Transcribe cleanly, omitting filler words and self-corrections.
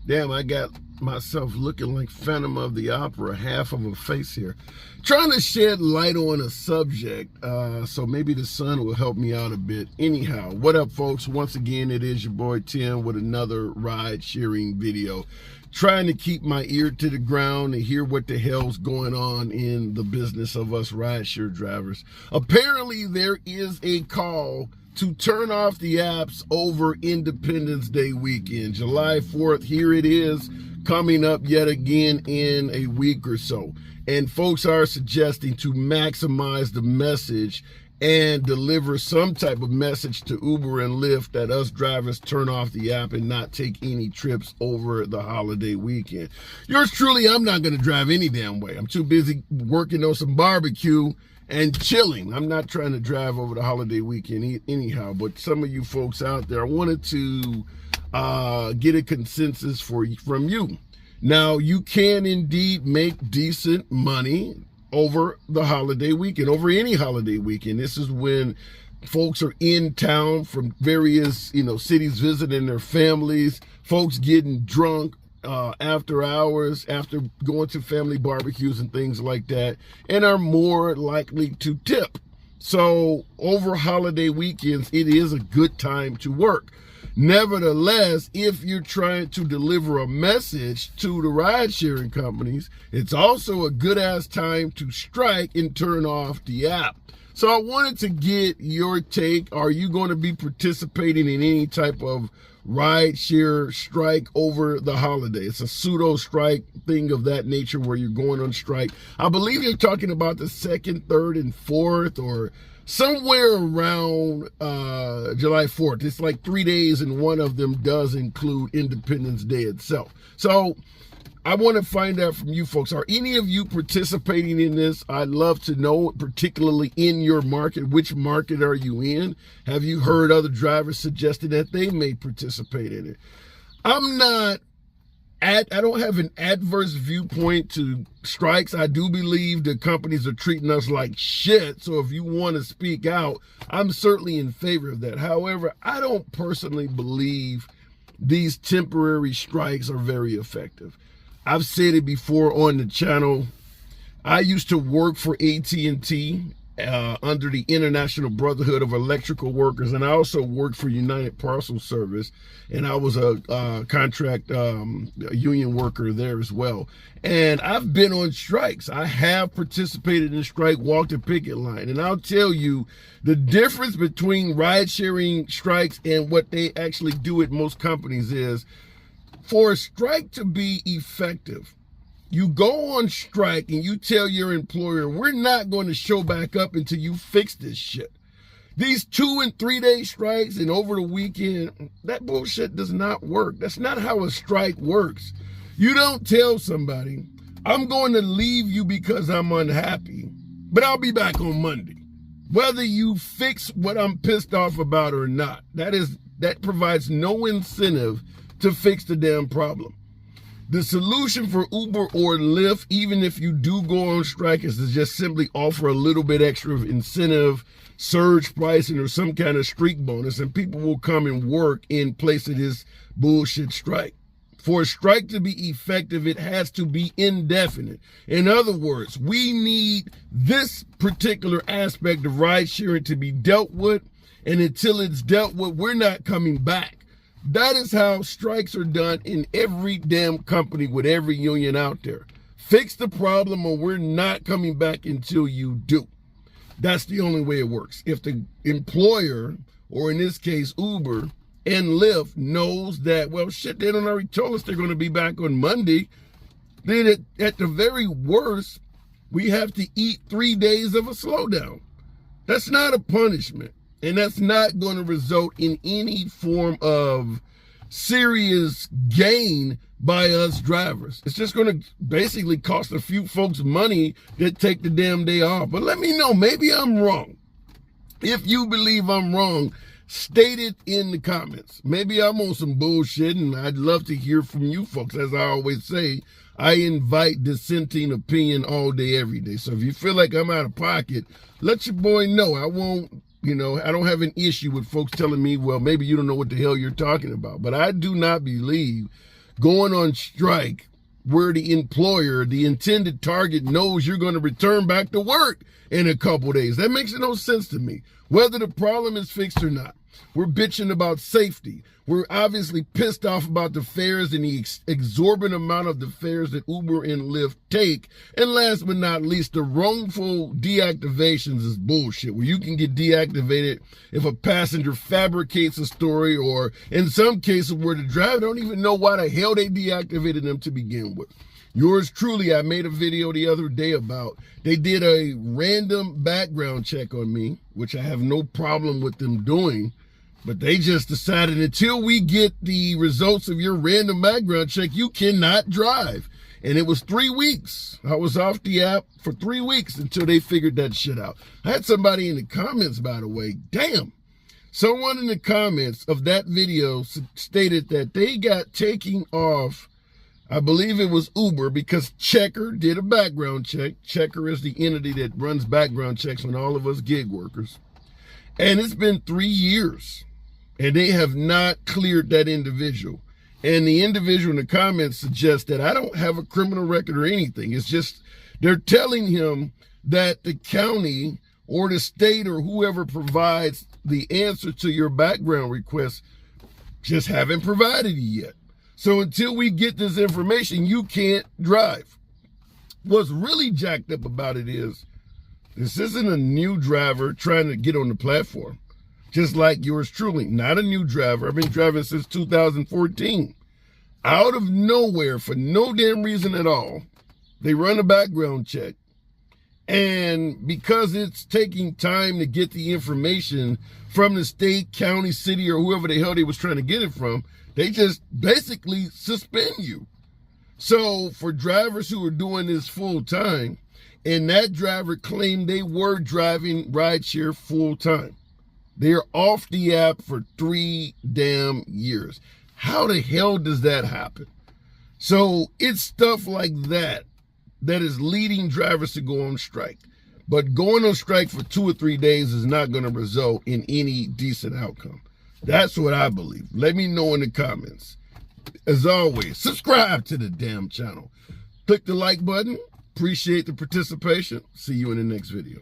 Damn, I got myself looking like Phantom of the Opera, half of a face here. Trying to shed light on a subject, so maybe the sun will help me out a bit. Anyhow, what up, folks? Once again, it is your boy Tim with another ride-sharing video. Trying to keep my ear to the ground and hear what the hell's going on in the business of us rideshare drivers. Apparently, there is a call to turn off the apps over Independence Day weekend. July 4th, here it is, coming up yet again in a week or so. And folks are suggesting to maximize the message and deliver some type of message to Uber and Lyft that us drivers turn off the app and not take any trips over the holiday weekend. Yours truly, I'm not going to drive any damn way. I'm too busy working on some barbecue and chilling. I'm not trying to drive over the holiday weekend anyhow, but some of you folks out there, I wanted to get a consensus from you. Now, you can indeed make decent money over the holiday weekend, over any holiday weekend. This is when folks are in town from various, cities visiting their families, folks getting drunk after hours, after going to family barbecues and things like that, and are more likely to tip. So over holiday weekends, it is a good time to work. Nevertheless, if you're trying to deliver a message to the ride sharing companies, it's also a good ass time to strike and turn off the app. So I wanted to get your take. Are you going to be participating in any type of ride share strike over the holiday? It's a pseudo strike thing of that nature where you're going on strike. I believe you're talking about the 2nd, 3rd, and 4th, or somewhere around July 4th. It's like 3 days, and one of them does include Independence Day itself. So I want to find out from you folks, are any of you participating in this? I'd love to know, particularly in your market. Which market are you in? Have you heard other drivers suggesting that they may participate in it? I don't have an adverse viewpoint to strikes. I do believe the companies are treating us like shit. So if you want to speak out, I'm certainly in favor of that. However, I don't personally believe these temporary strikes are very effective. I've said it before on the channel. I used to work for AT&T under the International Brotherhood of Electrical Workers, and I also worked for United Parcel Service, and I was a contract union worker there as well. And I've been on strikes. I have participated in a strike, walked a picket line, and I'll tell you the difference between ride-sharing strikes and what they actually do at most companies is, for a strike to be effective, you go on strike and you tell your employer, we're not going to show back up until you fix this shit. These 2 and 3 day strikes and over the weekend, that bullshit does not work. That's not how a strike works. You don't tell somebody, I'm going to leave you because I'm unhappy, but I'll be back on Monday. Whether you fix what I'm pissed off about or not, that provides no incentive to fix the damn problem. The solution for Uber or Lyft, even if you do go on strike, is to just simply offer a little bit extra of incentive, surge pricing, or some kind of streak bonus, and people will come and work in place of this bullshit strike. For a strike to be effective, it has to be indefinite. In other words, we need this particular aspect of ride sharing to be dealt with, and until it's dealt with, we're not coming back. That is how strikes are done in every damn company with every union out there. Fix the problem or we're not coming back until you do. That's the only way it works. If the employer, or in this case Uber and Lyft, knows that, well, shit, they don't already told us they're going to be back on Monday, then at the very worst, we have to eat 3 days of a slowdown. That's not a punishment. And that's not going to result in any form of serious gain by us drivers. It's just going to basically cost a few folks money that take the damn day off. But let me know, maybe I'm wrong. If you believe I'm wrong, state it in the comments. Maybe I'm on some bullshit, and I'd love to hear from you folks. As I always say, I invite dissenting opinion all day, every day. So if you feel like I'm out of pocket, let your boy know. I won't I don't have an issue with folks telling me, well, maybe you don't know what the hell you're talking about. But I do not believe going on strike where the employer, the intended target, knows you're going to return back to work in a couple days. That makes no sense to me, whether the problem is fixed or not. We're bitching about safety. We're obviously pissed off about the fares and the exorbitant amount of the fares that Uber and Lyft take. And last but not least, the wrongful deactivations is bullshit, where you can get deactivated if a passenger fabricates a story, or in some cases where the driver don't even know why the hell they deactivated them to begin with. Yours truly, I made a video the other day about, they did a random background check on me, which I have no problem with them doing, but they just decided until we get the results of your random background check, you cannot drive. And it was 3 weeks. I was off the app for 3 weeks until they figured that shit out. I had somebody in the comments, by the way, damn. Someone in the comments of that video stated that they got taken off, I believe it was Uber, because Checker did a background check. Checker is the entity that runs background checks on all of us gig workers. And it's been 3 years, and they have not cleared that individual. And the individual in the comments suggests that I don't have a criminal record or anything. It's just they're telling him that the county or the state or whoever provides the answer to your background request just haven't provided it yet. So until we get this information, you can't drive. What's really jacked up about it is this isn't a new driver trying to get on the platform. Just like yours truly, not a new driver. I've been driving since 2014. Out of nowhere, for no damn reason at all, they run a background check. And because it's taking time to get the information from the state, county, city, or whoever the hell they was trying to get it from, they just basically suspend you. So for drivers who are doing this full time, and that driver claimed they were driving rideshare full time, they're off the app for 3 damn years. How the hell does that happen? So it's stuff like that that is leading drivers to go on strike. But going on strike for 2 or 3 days is not going to result in any decent outcome. That's what I believe. Let me know in the comments. As always, subscribe to the damn channel. Click the like button. Appreciate the participation. See you in the next video.